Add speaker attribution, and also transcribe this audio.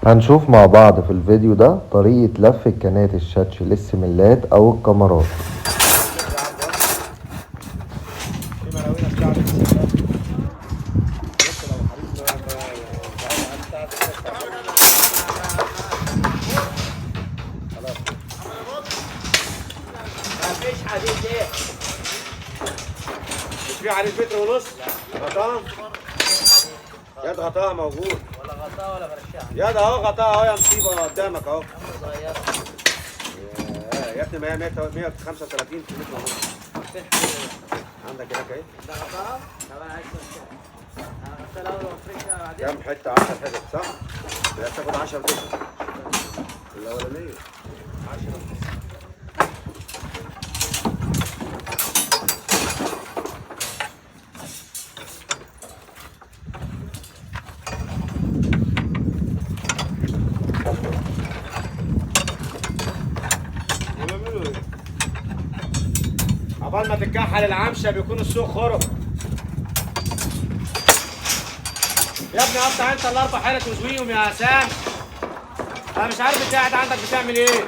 Speaker 1: هنشوف مع بعض في الفيديو ده طريقة لف كنات الشاتش للسملات او الكاميرات.
Speaker 2: مفيش حديد ليه؟ مش في حديد متر ونص؟ غطاء؟ يد غطاء موجود ولا غطاء ولا برشام؟ يد اهو غطاء اهو يا مصيبه قدامك اهو. صغيره يا ابني 135 متر ونص. عندك هناك ايه؟ ده غطاء؟ طب انا عايز غطاء الاول وافرشها بعدين. كام حته؟ 10 حتت صح؟ هتاخد 10 حتت الاولانيه 10. عقبال ما تتكحل العمشه بيكون السوق خرب. يا ابني قطع انت الاربع حلت وزويهم يا سام. انا مش عارف انت قاعد عندك بتعمل ايه.